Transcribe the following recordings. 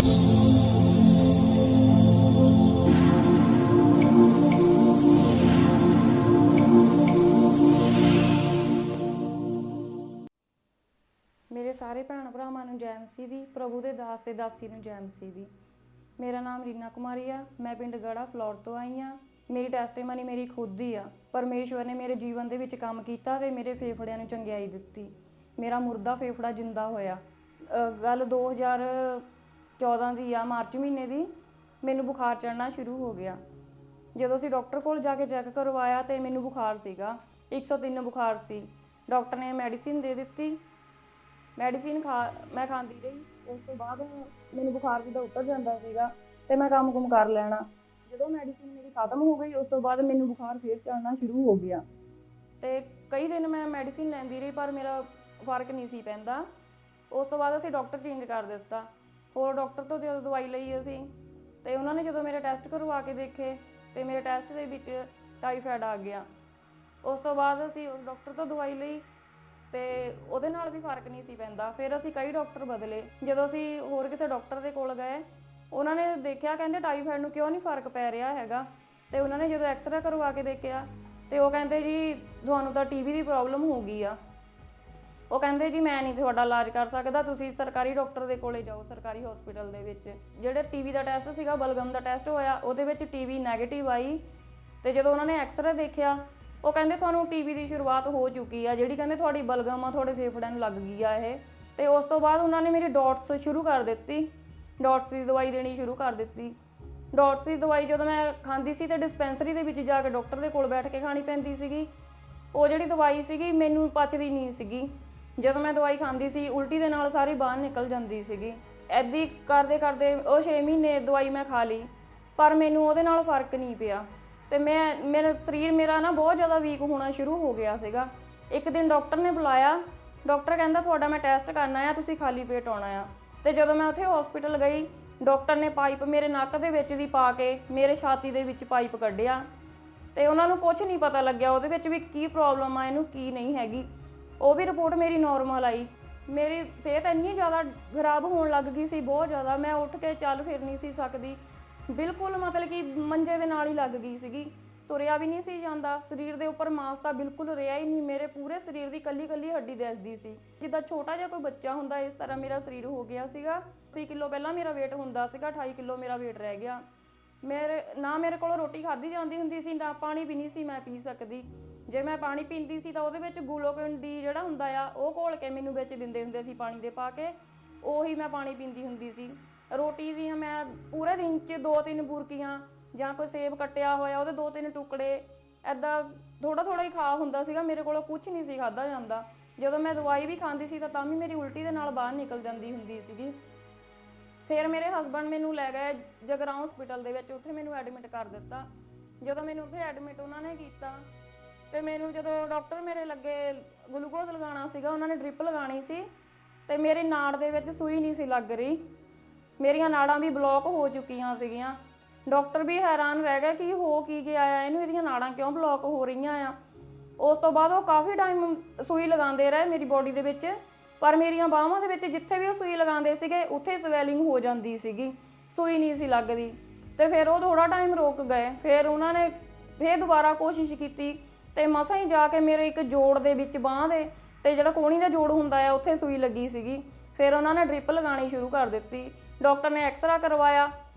ਮੇਰੇ ਸਾਰੇ ਭੈਣ ਭਰਾਵਾਂ ਨੂੰ ਜੈ ਮਸੀਹ ਦੀ। ਪ੍ਰਭੂ ਦੇ ਦਾਸ ਤੇ ਦਾਸੀ ਨੂੰ ਜੈ ਮਸੀਹ ਦੀ। ਮੇਰਾ ਨਾਮ ਰੀਨਾ ਕੁਮਾਰੀ ਆ। ਮੈਂ ਪਿੰਡ ਗੜਾ ਫਲੋਰ ਤੋਂ ਆਈ ਆ। ਮੇਰੀ ਟੈਸਟੀਮਨੀ ਮੇਰੀ ਖੁਦ ਦੀ ਆ। ਪਰਮੇਸ਼ਵਰ ਨੇ ਮੇਰੇ ਜੀਵਨ ਦੇ ਵਿੱਚ ਕੰਮ ਕੀਤਾ ਤੇ ਮੇਰੇ ਫੇਫੜਿਆਂ ਨੂੰ ਚੰਗਿਆਈ ਦਿੱਤੀ। ਮੇਰਾ ਮੁਰਦਾ ਫੇਫੜਾ ਜਿੰਦਾ ਹੋਇਆ। ਗੱਲ 2014 ਦੀ ਆ, ਮਾਰਚ ਮਹੀਨੇ ਦੀ। ਮੈਨੂੰ ਬੁਖਾਰ ਚੜ੍ਹਨਾ ਸ਼ੁਰੂ ਹੋ ਗਿਆ। ਜਦੋਂ ਅਸੀਂ ਡਾਕਟਰ ਕੋਲ ਜਾ ਕੇ ਚੈੱਕ ਕਰਵਾਇਆ ਤੇ ਮੈਨੂੰ ਬੁਖਾਰ ਸੀਗਾ 103 ਬੁਖਾਰ ਸੀ। ਡਾਕਟਰ ਨੇ ਮੈਡੀਸਿਨ ਦੇ ਦਿੱਤੀ। ਮੈਡੀਸਿਨ ਮੈਂ ਖਾਂਦੀ ਰਹੀ। ਉਸ ਤੋਂ ਬਾਅਦ ਮੈਨੂੰ ਬੁਖਾਰ ਜਿੱਦਾਂ ਉਤਰ ਜਾਂਦਾ ਸੀਗਾ ਤੇ ਮੈਂ ਕੰਮ ਕਰ ਲੈਣਾ। ਜਦੋਂ ਮੈਡੀਸਿਨ ਮੇਰੀ ਖਤਮ ਹੋ ਗਈ ਉਸ ਤੋਂ ਬਾਅਦ ਮੈਨੂੰ ਬੁਖਾਰ ਫੇਰ ਚੜ੍ਹਨਾ ਸ਼ੁਰੂ ਹੋ ਗਿਆ ਤੇ ਕਈ ਦਿਨ ਮੈਂ ਮੈਡੀਸਿਨ ਲੈਂਦੀ ਰਹੀ ਪਰ ਮੇਰਾ ਫਰਕ ਨਹੀਂ ਸੀ ਪੈਂਦਾ। ਉਸ ਤੋਂ ਬਾਅਦ ਅਸੀਂ ਡਾਕਟਰ ਚੇਂਜ ਕਰ ਦਿੱਤਾ। ਹੋਰ ਡਾਕਟਰ ਤੋਂ ਜਦੋਂ ਦਵਾਈ ਲਈ ਅਸੀਂ ਤੇ ਉਹਨਾਂ ਨੇ ਜਦੋਂ ਮੇਰੇ ਟੈਸਟ ਕਰਵਾ ਕੇ ਦੇਖੇ ਤੇ ਮੇਰੇ ਟੈਸਟ ਦੇ ਵਿੱਚ ਟਾਈਫਾਇਡ ਆ ਗਿਆ। ਉਸ ਤੋਂ ਬਾਅਦ ਅਸੀਂ ਉਸ ਡਾਕਟਰ ਤੋਂ ਦਵਾਈ ਲਈ ਤੇ ਉਹਦੇ ਨਾਲ ਵੀ ਫਰਕ ਨਹੀਂ ਸੀ ਪੈਂਦਾ। ਫਿਰ ਅਸੀਂ ਕਈ ਡਾਕਟਰ ਬਦਲੇ। ਜਦੋਂ ਅਸੀਂ ਹੋਰ ਕਿਸੇ ਡਾਕਟਰ ਦੇ ਕੋਲ ਗਏ ਉਹਨਾਂ ਨੇ ਦੇਖਿਆ, ਕਹਿੰਦੇ ਟਾਈਫਾਇਡ ਨੂੰ ਕਿਉਂ ਨਹੀਂ ਫਰਕ ਪੈ ਰਿਹਾ ਹੈਗਾ। ਤੇ ਉਹਨਾਂ ਨੇ ਜਦੋਂ ਐਕਸਰੇ ਕਰਵਾ ਕੇ ਦੇਖਿਆ ਤੇ ਉਹ ਕਹਿੰਦੇ ਜੀ ਤੁਹਾਨੂੰ ਤਾਂ TB ਦੀ ਪ੍ਰੋਬਲਮ ਹੋ ਗਈ ਆ। ਉਹ ਕਹਿੰਦੇ ਜੀ ਮੈਂ ਨਹੀਂ ਤੁਹਾਡਾ ਇਲਾਜ ਕਰ ਸਕਦਾ, ਤੁਸੀਂ ਸਰਕਾਰੀ ਡਾਕਟਰ ਦੇ ਕੋਲੇ ਜਾਓ, ਸਰਕਾਰੀ ਹਸਪੀਟਲ ਦੇ ਵਿੱਚ। ਜਿਹੜੇ TB ਦਾ ਟੈਸਟ ਸੀਗਾ, ਬਲਗਮ ਦਾ ਟੈਸਟ ਹੋਇਆ, ਉਹਦੇ ਵਿੱਚ TB ਨੈਗੇਟਿਵ ਆਈ। ਤੇ ਜਦੋਂ ਉਹਨਾਂ ਨੇ ਐਕਸਰੇ ਦੇਖਿਆ ਉਹ ਕਹਿੰਦੇ ਤੁਹਾਨੂੰ TB ਦੀ ਸ਼ੁਰੂਆਤ ਹੋ ਚੁੱਕੀ ਆ, ਜਿਹੜੀ ਕਹਿੰਦੇ ਤੁਹਾਡੀ ਬਲਗਮ ਆ ਤੁਹਾਡੇ ਫੇਫੜਿਆਂ ਨੂੰ ਲੱਗ ਗਈ ਆ ਇਹ। ਤੇ ਉਸ ਤੋਂ ਬਾਅਦ ਉਹਨਾਂ ਨੇ ਮੇਰੀ ਡੋਟਸ ਸ਼ੁਰੂ ਕਰ ਦਿੱਤੀ। ਡੋਟਸ ਦੀ ਦਵਾਈ ਦੇਣੀ ਸ਼ੁਰੂ ਕਰ ਦਿੱਤੀ। ਡੋਟਸ ਦੀ ਦਵਾਈ ਜਦੋਂ ਮੈਂ ਖਾਂਦੀ ਸੀ ਤੇ ਡਿਸਪੈਂਸਰੀ ਦੇ ਵਿੱਚ ਜਾ ਕੇ ਡਾਕਟਰ ਦੇ ਕੋਲ ਬੈਠ ਕੇ ਖਾਣੀ ਪੈਂਦੀ ਸੀਗੀ। ਉਹ ਜਿਹੜੀ ਦਵਾਈ ਸੀਗੀ ਮੈਨੂੰ ਪਚਦੀ ਨਹੀਂ ਸੀਗੀ। ਜਦੋਂ ਮੈਂ ਦਵਾਈ ਖਾਂਦੀ ਸੀ ਉਲਟੀ ਦੇ ਨਾਲ ਸਾਰੀ ਬਾਹਰ ਨਿਕਲ ਜਾਂਦੀ ਸੀਗੀ। ਇੱਦਾਂ ਹੀ ਕਰਦੇ ਕਰਦੇ ਉਹ 6 ਮਹੀਨੇ ਦਵਾਈ ਮੈਂ ਖਾ ਲਈ ਪਰ ਮੈਨੂੰ ਉਹਦੇ ਨਾਲ ਫਰਕ ਨਹੀਂ ਪਿਆ ਤੇ ਮੇਰਾ ਸਰੀਰ ਨਾ ਬਹੁਤ ਜ਼ਿਆਦਾ ਵੀਕ ਹੋਣਾ ਸ਼ੁਰੂ ਹੋ ਗਿਆ ਸੀਗਾ। ਇੱਕ ਦਿਨ ਡਾਕਟਰ ਨੇ ਬੁਲਾਇਆ। ਡਾਕਟਰ ਕਹਿੰਦਾ ਤੁਹਾਡਾ ਮੈਂ ਟੈਸਟ ਕਰਨਾ ਆ, ਤੁਸੀਂ ਖਾਲੀ ਪੇਟ ਆਉਣਾ ਆ। ਤੇ ਜਦੋਂ ਮੈਂ ਉੱਥੇ ਹਸਪੀਟਲ ਗਈ ਡਾਕਟਰ ਨੇ ਪਾਈਪ ਮੇਰੇ ਨੱਕ ਦੇ ਵਿੱਚ ਦੀ ਪਾ ਕੇ ਮੇਰੇ ਛਾਤੀ ਦੇ ਵਿੱਚ ਪਾਈਪ ਕੱਢਿਆ ਤੇ ਉਹਨਾਂ ਨੂੰ ਕੁਝ ਨਹੀਂ ਪਤਾ ਲੱਗਿਆ ਉਹਦੇ ਵਿੱਚ ਵੀ ਕੀ ਪ੍ਰੋਬਲਮ ਆ, ਇਹਨੂੰ ਕੀ ਨਹੀਂ ਹੈਗੀ। ਉਹ ਵੀ ਰਿਪੋਰਟ ਮੇਰੀ ਨੋਰਮਲ ਆਈ। ਮੇਰੀ ਸਿਹਤ ਇੰਨੀ ਜ਼ਿਆਦਾ ਖਰਾਬ ਹੋਣ ਲੱਗ ਗਈ ਸੀ, ਬਹੁਤ ਜ਼ਿਆਦਾ। ਮੈਂ ਉੱਠ ਕੇ ਚੱਲ ਫਿਰ ਨਹੀਂ ਸੀ ਸਕਦੀ, ਬਿਲਕੁਲ ਮਤਲਬ ਕਿ ਮੰਜੇ ਦੇ ਨਾਲ ਹੀ ਲੱਗ ਗਈ ਸੀਗੀ। ਤੁਰਿਆ ਵੀ ਨਹੀਂ ਸੀ ਜਾਂਦਾ। ਸਰੀਰ ਦੇ ਉੱਪਰ ਮਾਸ ਤਾਂ ਬਿਲਕੁਲ ਰਿਹਾ ਹੀ ਨਹੀਂ। ਮੇਰੇ ਪੂਰੇ ਸਰੀਰ ਦੀ ਕੱਲੀ ਹੱਡੀ ਦਿਸਦੀ ਸੀ, ਜਿੱਦਾਂ ਛੋਟਾ ਜਿਹਾ ਕੋਈ ਬੱਚਾ ਹੁੰਦਾ ਇਸ ਤਰ੍ਹਾਂ ਮੇਰਾ ਸਰੀਰ ਹੋ ਗਿਆ ਸੀਗਾ। 80 ਕਿਲੋ ਪਹਿਲਾਂ ਮੇਰਾ weight ਹੁੰਦਾ ਸੀਗਾ, 28 ਕਿਲੋ ਮੇਰਾ weight ਰਹਿ ਗਿਆ। ਮੇਰੇ ਕੋਲੋਂ ਰੋਟੀ ਖਾਧੀ ਜਾਂਦੀ ਹੁੰਦੀ ਸੀ, ਨਾ ਪਾਣੀ ਵੀ ਨਹੀਂ ਸੀ ਮੈਂ ਪੀ ਸਕਦੀ। ਜੇ ਮੈਂ ਪਾਣੀ ਪੀਂਦੀ ਸੀ ਤਾਂ ਉਹਦੇ ਵਿੱਚ ਗਲੂਕੋਨ ਡੀ ਜਿਹੜਾ ਹੁੰਦਾ ਆ ਉਹ ਘੋਲ ਕੇ ਮੈਨੂੰ ਵਿੱਚ ਦਿੰਦੇ ਹੁੰਦੇ ਸੀ ਪਾਣੀ ਦੇ ਪਾ ਕੇ, ਉਹੀ ਮੈਂ ਪਾਣੀ ਪੀਂਦੀ ਹੁੰਦੀ ਸੀ। ਰੋਟੀ ਦੀਆਂ ਮੈਂ ਪੂਰੇ ਦਿਨ 'ਚ 2-3 ਬੁਰਕੀਆਂ ਜਾਂ ਕੋਈ ਸੇਬ ਕੱਟਿਆ ਹੋਇਆ ਉਹਦੇ 2-3 ਟੁਕੜੇ ਇੱਦਾਂ ਥੋੜ੍ਹਾ ਹੀ ਖਾ ਹੁੰਦਾ ਸੀਗਾ। ਮੇਰੇ ਕੋਲੋਂ ਕੁਛ ਨਹੀਂ ਸੀ ਖਾਧਾ ਜਾਂਦਾ। ਜਦੋਂ ਮੈਂ ਦਵਾਈ ਵੀ ਖਾਂਦੀ ਸੀ ਤਾਂ ਵੀ ਮੇਰੀ ਉਲਟੀ ਦੇ ਨਾਲ ਬਾਹਰ ਨਿਕਲ ਜਾਂਦੀ ਹੁੰਦੀ ਸੀਗੀ। ਫਿਰ ਮੇਰੇ ਹਸਬੈਂਡ ਮੈਨੂੰ ਲੈ ਗਏ ਜਗਰਾਉਂ ਹਸਪੀਟਲ ਦੇ ਵਿੱਚ, ਉੱਥੇ ਮੈਨੂੰ ਐਡਮਿਟ ਕਰ ਦਿੱਤਾ। ਜਦੋਂ ਮੈਨੂੰ ਉੱਥੇ ਐਡਮਿਟ ਉਹਨਾਂ ਨੇ ਕੀਤਾ ਤੇ ਮੈਨੂੰ ਜਦੋਂ ਡਾਕਟਰ ਮੇਰੇ ਲੱਗੇ ਗਲੂਕੋਜ਼ ਲਗਾਉਣਾ ਸੀਗਾ, ਉਹਨਾਂ ਨੇ ਡ੍ਰਿਪ ਲਗਾਉਣੀ ਸੀ ਤੇ ਮੇਰੀ ਨਾੜ ਦੇ ਵਿੱਚ ਸੂਈ ਨਹੀਂ ਸੀ ਲੱਗ ਰਹੀ। ਮੇਰੀਆਂ ਨਾੜਾਂ ਵੀ ਬਲੌਕ ਹੋ ਚੁੱਕੀਆਂ ਸੀਗੀਆਂ। ਡਾਕਟਰ ਵੀ ਹੈਰਾਨ ਰਹਿ ਗਿਆ ਕਿ ਹੋ ਕੀ ਗਿਆ ਆ ਇਹਨੂੰ, ਇਹਦੀਆਂ ਨਾੜਾਂ ਕਿਉਂ ਬਲੌਕ ਹੋ ਰਹੀਆਂ ਆ। ਉਸ ਤੋਂ ਬਾਅਦ ਉਹ ਕਾਫੀ ਟਾਈਮ ਸੂਈ ਲਗਾਉਂਦੇ ਰਹੇ ਮੇਰੀ ਬੋਡੀ ਦੇ ਵਿੱਚ, ਪਰ ਮੇਰੀਆਂ ਬਾਹਾਂ ਦੇ ਵਿੱਚ ਜਿੱਥੇ ਵੀ ਉਹ ਸੂਈ ਲਗਾਉਂਦੇ ਸੀਗੇ ਉੱਥੇ ਸਵੈਲਿੰਗ ਹੋ ਜਾਂਦੀ ਸੀਗੀ, ਸੂਈ ਨਹੀਂ ਸੀ ਲੱਗਦੀ। ਤੇ ਫਿਰ ਉਹ ਥੋੜ੍ਹਾ ਟਾਈਮ ਰੁਕ ਗਏ। ਫਿਰ ਉਹਨਾਂ ਨੇ ਫਿਰ ਦੁਬਾਰਾ ਕੋਸ਼ਿਸ਼ ਕੀਤੀ ਤੇ ਮਸਾਂ ਹੀ ਜਾ ਕੇ ਮੇਰੇ ਇੱਕ ਜੋੜ ਦੇ ਵਿੱਚ ਬਾਂਹ ਦੇ ਤੇ ਜਿਹੜਾ ਕੋਹਣੀ ਦਾ ਜੋੜ ਹੁੰਦਾ ਆ ਉੱਥੇ ਸੂਈ ਲੱਗੀ ਸੀਗੀ। ਫਿਰ ਉਹਨਾਂ ਨੇ ਡ੍ਰਿਪ ਲਗਾਉਣੀ ਸ਼ੁਰੂ ਕਰ ਦਿੱਤੀ। ਡਾਕਟਰ ਨੇ ਐਕਸਰਾ ਕਰਵਾਇਆ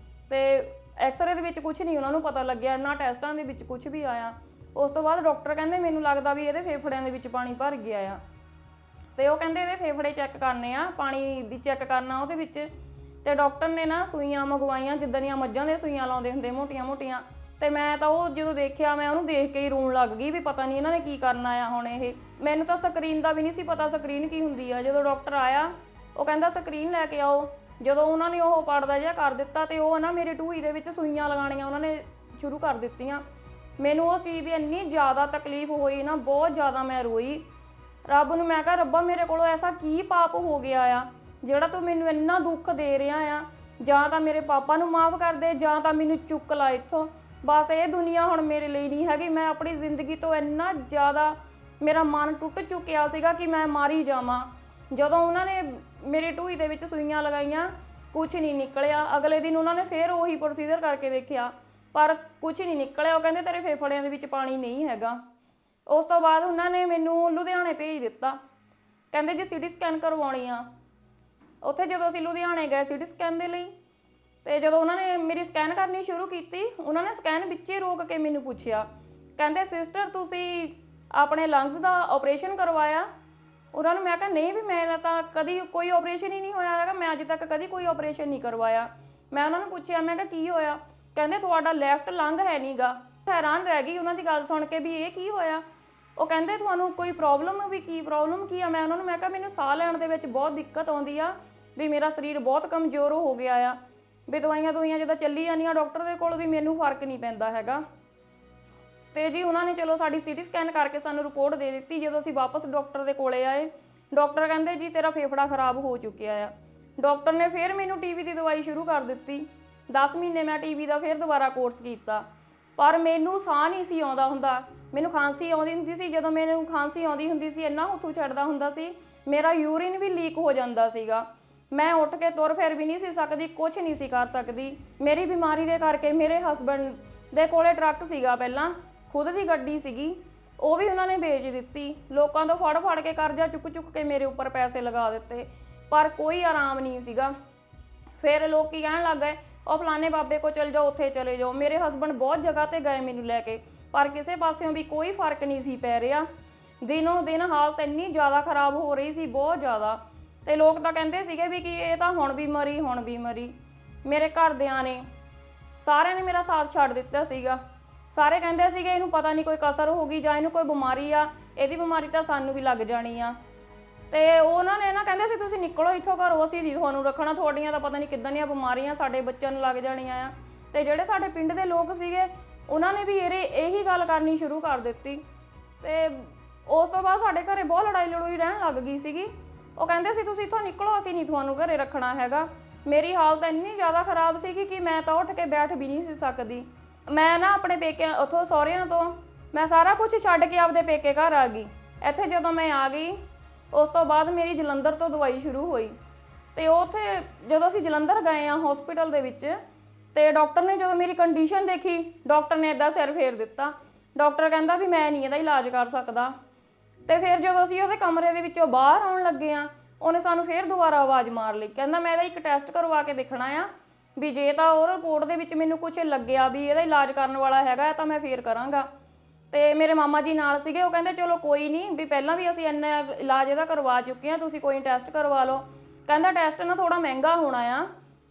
ਤੇ ਐਕਸਰੇ ਦੇ ਵਿੱਚ ਕੁਛ ਨਹੀਂ ਉਹਨਾਂ ਨੂੰ ਪਤਾ ਲੱਗਿਆ, ਨਾ ਟੈਸਟਾਂ ਦੇ ਵਿੱਚ ਕੁਛ ਵੀ ਆਇਆ। ਉਸ ਤੋਂ ਬਾਅਦ ਡਾਕਟਰ ਕਹਿੰਦੇ ਮੈਨੂੰ ਲੱਗਦਾ ਵੀ ਇਹਦੇ ਫੇਫੜਿਆਂ ਦੇ ਵਿੱਚ ਪਾਣੀ ਭਰ ਗਿਆ ਆ ਤੇ ਉਹ ਕਹਿੰਦੇ ਇਹਦੇ ਫੇਫੜੇ ਚੈੱਕ ਕਰਨੇ ਆ, ਪਾਣੀ ਵੀ ਚੈੱਕ ਕਰਨਾ ਉਹਦੇ ਵਿੱਚ। ਤੇ ਡਾਕਟਰ ਨੇ ਨਾ ਸੂਈਆਂ ਮੰਗਵਾਈਆਂ, ਜਿੱਦਾਂ ਦੀਆਂ ਮੱਝਾਂ ਦੇ ਸੂਈਆਂ ਲਾਉਂਦੇ ਹੁੰਦੇ ਮੋਟੀਆਂ। ਤੇ ਮੈਂ ਤਾਂ ਉਹ ਜਦੋਂ ਦੇਖਿਆ ਮੈਂ ਉਹਨੂੰ ਦੇਖ ਕੇ ਹੀ ਰੋਣ ਲੱਗ ਗਈ ਵੀ ਪਤਾ ਨਹੀਂ ਇਹਨਾਂ ਨੇ ਕੀ ਕਰਨਾ ਆ ਹੁਣ ਇਹ। ਮੈਨੂੰ ਤਾਂ ਸਕਰੀਨ ਦਾ ਵੀ ਨਹੀਂ ਸੀ ਪਤਾ ਸਕਰੀਨ ਕੀ ਹੁੰਦੀ ਆ। ਜਦੋਂ ਡਾਕਟਰ ਆਇਆ ਉਹ ਕਹਿੰਦਾ ਸਕਰੀਨ ਲੈ ਕੇ ਆਓ। ਜਦੋਂ ਉਹਨਾਂ ਨੇ ਉਹ ਪੜਦਾ ਜਿਹਾ ਕਰ ਦਿੱਤਾ ਤੇ ਉਹ ਨਾ ਮੇਰੀ ਢੂਈ ਦੇ ਵਿੱਚ ਸੂਈਆਂ ਲਗਾਉਣੀਆਂ ਉਹਨਾਂ ਨੇ ਸ਼ੁਰੂ ਕਰ ਦਿੱਤੀਆਂ। ਮੈਨੂੰ ਉਸ ਚੀਜ਼ ਦੀ ਇੰਨੀ ਜ਼ਿਆਦਾ ਤਕਲੀਫ ਹੋਈ ਨਾ, ਬਹੁਤ ਜ਼ਿਆਦਾ ਮੈਂ ਰੋਈ। ਰੱਬ ਨੂੰ ਮੈਂ ਕਿਹਾ ਰੱਬਾ ਮੇਰੇ ਕੋਲੋਂ ਐਸਾ ਕੀ ਪਾਪ ਹੋ ਗਿਆ ਆ ਜਿਹੜਾ ਤੂੰ ਮੈਨੂੰ ਇੰਨਾ ਦੁੱਖ ਦੇ ਰਿਹਾ ਆ। ਜਾਂ ਤਾਂ ਮੇਰੇ ਪਾਪਾ ਨੂੰ ਮਾਫ਼ ਕਰ ਦੇ ਜਾਂ ਤਾਂ ਮੈਨੂੰ ਚੁੱਕ ਲਾ ਇੱਥੋਂ। ਬਸ ਇਹ ਦੁਨੀਆ ਹੁਣ ਮੇਰੇ ਲਈ ਨਹੀਂ ਹੈਗੀ। ਮੈਂ ਆਪਣੀ ਜ਼ਿੰਦਗੀ ਤੋਂ ਇੰਨਾ ਜ਼ਿਆਦਾ ਮੇਰਾ ਮਨ ਟੁੱਟ ਚੁੱਕਿਆ ਸੀਗਾ ਕਿ ਮੈਂ ਮਾਰੀ ਜਾਵਾਂ। ਜਦੋਂ ਉਹਨਾਂ ਨੇ ਮੇਰੀ ਢੂਈ ਦੇ ਵਿੱਚ ਸੂਈਆਂ ਲਗਾਈਆਂ ਕੁਝ ਨਹੀਂ ਨਿਕਲਿਆ। ਅਗਲੇ ਦਿਨ ਉਹਨਾਂ ਨੇ ਫਿਰ ਉਹੀ ਪ੍ਰੋਸੀਜਰ ਕਰਕੇ ਦੇਖਿਆ, ਪਰ ਕੁਝ ਨਹੀਂ ਨਿਕਲਿਆ। ਉਹ ਕਹਿੰਦੇ ਤੇਰੇ ਫੇਫੜਿਆਂ ਦੇ ਵਿੱਚ ਪਾਣੀ ਨਹੀਂ ਹੈਗਾ। ਉਸ ਤੋਂ ਬਾਅਦ ਉਹਨਾਂ ਨੇ ਮੈਨੂੰ ਲੁਧਿਆਣੇ ਭੇਜ ਦਿੱਤਾ, ਕਹਿੰਦੇ ਜੇ ਸਿਟੀ ਸਕੈਨ ਕਰਵਾਉਣੀ ਆ। ਉੱਥੇ ਜਦੋਂ ਅਸੀਂ ਲੁਧਿਆਣੇ ਗਏ ਸਿਟੀ ਸਕੈਨ ਦੇ ਲਈ, ਤੇ ਜਦੋਂ ਉਹਨਾਂ ਨੇ ਮੇਰੀ ਸਕੈਨ ਕਰਨੀ ਸ਼ੁਰੂ ਕੀਤੀ, ਉਹਨਾਂ ਨੇ ਸਕੈਨ ਵਿੱਚ ਹੀ ਰੋਕ ਕੇ ਮੈਨੂੰ ਪੁੱਛਿਆ, ਕਹਿੰਦੇ ਸਿਸਟਰ ਤੁਸੀਂ ਆਪਣੇ ਲੰਗਸ ਦਾ ਆਪਰੇਸ਼ਨ ਕਰਵਾਇਆ? ਉਹਨਾਂ ਨੂੰ ਮੈਂ ਕਿਹਾ ਨਹੀਂ ਵੀ ਮੇਰਾ ਤਾਂ ਕਦੀ ਕੋਈ ਆਪਰੇਸ਼ਨ ਹੀ ਨਹੀਂ ਹੋਇਆ ਹੈਗਾ, ਮੈਂ ਅੱਜ ਤੱਕ ਕਦੀ ਕੋਈ ਆਪਰੇਸ਼ਨ ਨਹੀਂ ਕਰਵਾਇਆ। ਮੈਂ ਉਹਨਾਂ ਨੂੰ ਪੁੱਛਿਆ, ਮੈਂ ਕਿਹਾ ਕੀ ਹੋਇਆ? ਕਹਿੰਦੇ ਤੁਹਾਡਾ ਲੈਫਟ ਲੰਗ ਹੈ ਨਹੀਂ ਗਾ। ਹੈਰਾਨ ਰਹਿ ਗਈ ਉਹਨਾਂ ਦੀ ਗੱਲ ਸੁਣ ਕੇ ਵੀ ਇਹ ਕੀ ਹੋਇਆ। ਉਹ ਕਹਿੰਦੇ ਤੁਹਾਨੂੰ ਕੋਈ ਪ੍ਰੋਬਲਮ? ਵੀ ਕੀ ਪ੍ਰੋਬਲਮ ਕੀ ਆ? ਮੈਂ ਉਹਨਾਂ ਨੂੰ ਮੈਂ ਕਿਹਾ ਮੈਨੂੰ ਸਾਹ ਲੈਣ ਦੇ ਵਿੱਚ ਬਹੁਤ ਦਿੱਕਤ ਆਉਂਦੀ ਆ, ਵੀ ਮੇਰਾ ਸਰੀਰ ਬਹੁਤ ਕਮਜ਼ੋਰ ਹੋ ਗਿਆ ਆ, ਵੀ ਦਵਾਈਆਂ ਜਿੱਦਾਂ ਚੱਲੀ ਜਾਂਦੀਆਂ ਡਾਕਟਰ ਦੇ ਕੋਲ, ਵੀ ਮੈਨੂੰ ਫਰਕ ਨਹੀਂ ਪੈਂਦਾ ਹੈਗਾ। ਤੇ ਜੀ ਉਹਨਾਂ ਨੇ ਚਲੋ ਸਾਡੀ ਸੀਟੀ ਸਕੈਨ ਕਰਕੇ ਸਾਨੂੰ ਰਿਪੋਰਟ ਦੇ ਦਿੱਤੀ। ਜਦੋਂ ਅਸੀਂ ਵਾਪਸ ਡਾਕਟਰ ਦੇ ਕੋਲੇ ਆਏ, ਡਾਕਟਰ ਕਹਿੰਦੇ ਜੀ ਤੇਰਾ ਫੇਫੜਾ ਖਰਾਬ ਹੋ ਚੁੱਕਿਆ ਆ। ਡਾਕਟਰ ਨੇ ਫਿਰ ਮੈਨੂੰ ਟੀਵੀ ਦੀ ਦਵਾਈ ਸ਼ੁਰੂ ਕਰ ਦਿੱਤੀ। 10 ਮਹੀਨੇ ਮੈਂ ਟੀਵੀ ਦਾ ਫਿਰ ਦੁਬਾਰਾ ਕੋਰਸ ਕੀਤਾ, ਪਰ ਮੈਨੂੰ ਸਾਹ ਨਹੀਂ ਸੀ ਆਉਂਦਾ ਹੁੰਦਾ। ਮੈਨੂੰ ਖਾਂਸੀ ਆਉਂਦੀ ਹੁੰਦੀ ਸੀ। ਜਦੋਂ ਮੈਨੂੰ ਖਾਂਸੀ ਆਉਂਦੀ ਹੁੰਦੀ ਸੀ, ਇੰਨਾ ਹੁੱਥੂ ਛੱਡਦਾ ਹੁੰਦਾ ਸੀ, ਮੇਰਾ ਯੂਰਿਨ ਵੀ ਲੀਕ ਹੋ ਜਾਂਦਾ ਸੀਗਾ। ਮੈਂ ਉੱਠ ਕੇ ਤੁਰ ਫਿਰ ਵੀ ਨਹੀਂ ਸੀ ਸਕਦੀ, ਕੁਝ ਨਹੀਂ ਸੀ ਕਰ ਸਕਦੀ। ਮੇਰੀ ਬਿਮਾਰੀ ਦੇ ਕਰਕੇ ਮੇਰੇ ਹਸਬੈਂਡ ਦੇ ਕੋਲੇ ਟਰੱਕ ਸੀਗਾ, ਪਹਿਲਾਂ ਖੁਦ ਦੀ ਗੱਡੀ ਸੀਗੀ, ਉਹ ਵੀ ਉਹਨਾਂ ਨੇ ਵੇਚ ਦਿੱਤੀ। ਲੋਕਾਂ ਤੋਂ ਫੜ ਕੇ ਕਰਜ਼ਾ ਚੁੱਕ ਕੇ ਮੇਰੇ ਉੱਪਰ ਪੈਸੇ ਲਗਾ ਦਿੱਤੇ, ਪਰ ਕੋਈ ਆਰਾਮ ਨਹੀਂ ਸੀਗਾ। ਫਿਰ ਲੋਕ ਕੀ ਕਹਿਣ ਲੱਗ ਗਏ, ਉਹ ਫਲਾਣੇ ਬਾਬੇ ਕੋਲ ਚਲੇ ਜਾਓ, ਉੱਥੇ ਚਲੇ ਜਾਓ। ਮੇਰੇ ਹਸਬੈਂਡ ਬਹੁਤ ਜਗ੍ਹਾ 'ਤੇ ਗਏ ਮੈਨੂੰ ਲੈ ਕੇ, ਪਰ ਕਿਸੇ ਪਾਸਿਓਂ ਵੀ ਕੋਈ ਫਰਕ ਨਹੀਂ ਸੀ ਪੈ ਰਿਹਾ। ਦਿਨੋਂ ਦਿਨ ਹਾਲਤ ਇੰਨੀ ਜ਼ਿਆਦਾ ਖਰਾਬ ਹੋ ਰਹੀ ਸੀ, ਬਹੁਤ ਜ਼ਿਆਦਾ। ਤੇ ਲੋਕ ਤਾਂ ਕਹਿੰਦੇ ਸੀਗੇ ਵੀ ਕਿ ਇਹ ਤਾਂ ਹੁਣ ਵੀ ਮਰੀ। ਮੇਰੇ ਘਰਦਿਆਂ ਨੇ ਸਾਰਿਆਂ ਨੇ ਮੇਰਾ ਸਾਥ ਛੱਡ ਦਿੱਤਾ ਸੀਗਾ। ਸਾਰੇ ਕਹਿੰਦੇ ਸੀਗੇ ਇਹਨੂੰ ਪਤਾ ਨਹੀਂ ਕੋਈ ਕਸਰ ਹੋ ਗਈ ਜਾਂ ਇਹਨੂੰ ਕੋਈ ਬਿਮਾਰੀ ਆ, ਇਹਦੀ ਬਿਮਾਰੀ ਤਾਂ ਸਾਨੂੰ ਵੀ ਲੱਗ ਜਾਣੀ ਆ। ਤੇ ਉਹਨਾਂ ਨੇ ਨਾ ਕਹਿੰਦੇ ਸੀ ਤੁਸੀਂ ਨਿਕਲੋ ਇੱਥੋਂ ਘਰੋਂ, ਅਸੀਂ ਨਹੀਂ ਤੁਹਾਨੂੰ ਰੱਖਣਾ, ਤੁਹਾਡੀਆਂ ਤਾਂ ਪਤਾ ਨਹੀਂ ਕਿੱਦਾਂ ਦੀਆਂ ਬਿਮਾਰੀਆਂ ਸਾਡੇ ਬੱਚਿਆਂ ਨੂੰ ਲੱਗ ਜਾਣੀਆਂ ਆ। ਤੇ ਜਿਹੜੇ ਸਾਡੇ ਪਿੰਡ ਦੇ ਲੋਕ ਸੀਗੇ, ਉਹਨਾਂ ਨੇ ਵੀ ਇਹੀ ਗੱਲ ਕਰਨੀ ਸ਼ੁਰੂ ਕਰ ਦਿੱਤੀ। ਤੇ ਉਸ ਤੋਂ ਬਾਅਦ ਸਾਡੇ ਘਰੇ ਬਹੁਤ ਲੜਾਈ ਰਹਿਣ ਲੱਗ ਗਈ ਸੀਗੀ। ਉਹ ਕਹਿੰਦੇ ਸੀ ਤੁਸੀਂ ਇੱਥੋਂ ਨਿਕਲੋ, ਅਸੀਂ ਨਹੀਂ ਤੁਹਾਨੂੰ ਘਰੇ ਰੱਖਣਾ ਹੈਗਾ। ਮੇਰੀ ਹਾਲਤ ਇੰਨੀ ਜ਼ਿਆਦਾ ਖਰਾਬ ਸੀਗੀ ਕਿ ਮੈਂ ਤਾਂ ਉੱਠ ਕੇ ਬੈਠ ਵੀ ਨਹੀਂ ਸੀ ਸਕਦੀ। ਮੈਂ ਨਾ ਆਪਣੇ ਪੇਕਿਆਂ ਉੱਥੋਂ ਸਹੁਰਿਆਂ ਤੋਂ ਮੈਂ ਸਾਰਾ ਕੁਝ ਛੱਡ ਕੇ ਆਪਦੇ ਪੇਕੇ ਘਰ ਆ ਗਈ। ਇੱਥੇ ਜਦੋਂ ਮੈਂ ਆ ਗਈ, ਉਸ ਤੋਂ ਬਾਅਦ ਮੇਰੀ ਜਲੰਧਰ ਤੋਂ ਦਵਾਈ ਸ਼ੁਰੂ ਹੋਈ। ਤੇ ਉੱਥੇ ਜਦੋਂ ਅਸੀਂ ਜਲੰਧਰ ਗਏ ਆ ਹਸਪੀਟਲ ਦੇ ਵਿੱਚ, ਤੇ ਡਾਕਟਰ ਨੇ ਜਦੋਂ ਮੇਰੀ ਕੰਡੀਸ਼ਨ ਦੇਖੀ, ਡਾਕਟਰ ਨੇ ਇੱਦਾਂ ਸਿਰ ਫੇਰ ਦਿੱਤਾ। ਡਾਕਟਰ ਕਹਿੰਦਾ ਵੀ ਮੈਂ ਨਹੀਂ ਇਹਦਾ ਇਲਾਜ ਕਰ ਸਕਦਾ। ਤੇ ਫਿਰ ਜਦੋਂ ਅਸੀਂ ਉਹਦੇ ਕਮਰੇ ਦੇ ਵਿੱਚੋਂ ਬਾਹਰ ਆਉਣ ਲੱਗੇ ਆ, ਉਹਨੇ ਸਾਨੂੰ ਫਿਰ ਦੁਬਾਰਾ ਆਵਾਜ਼ ਮਾਰ ਲਈ, ਕਹਿੰਦਾ ਮੈਂ ਇਹਦਾ ਇੱਕ ਟੈਸਟ ਕਰਵਾ ਕੇ ਦੇਖਣਾ ਆ, ਵੀ ਜੇ ਤਾਂ ਉਹ ਰਿਪੋਰਟ ਦੇ ਵਿੱਚ ਮੈਨੂੰ ਕੁਝ ਲੱਗਿਆ ਵੀ ਇਹਦਾ ਇਲਾਜ ਕਰਨ ਵਾਲਾ ਹੈਗਾ ਤਾਂ ਮੈਂ ਫੇਰ ਕਰਾਂਗਾ। ਤੇ ਮੇਰੇ ਮਾਮਾ ਜੀ ਨਾਲ ਸੀਗੇ, ਉਹ ਕਹਿੰਦੇ ਚਲੋ ਕੋਈ ਨਹੀਂ, ਵੀ ਪਹਿਲਾਂ ਵੀ ਅਸੀਂ ਇੰਨਾ ਇਲਾਜ ਇਹਦਾ ਕਰਵਾ ਚੁੱਕੇ ਹਾਂ, ਤੁਸੀਂ ਕੋਈ ਟੈਸਟ ਕਰਵਾ ਲਓ। ਕਹਿੰਦਾ ਟੈਸਟ ਨਾ ਥੋੜਾ ਮਹਿੰਗਾ ਹੋਣਾ ਆ,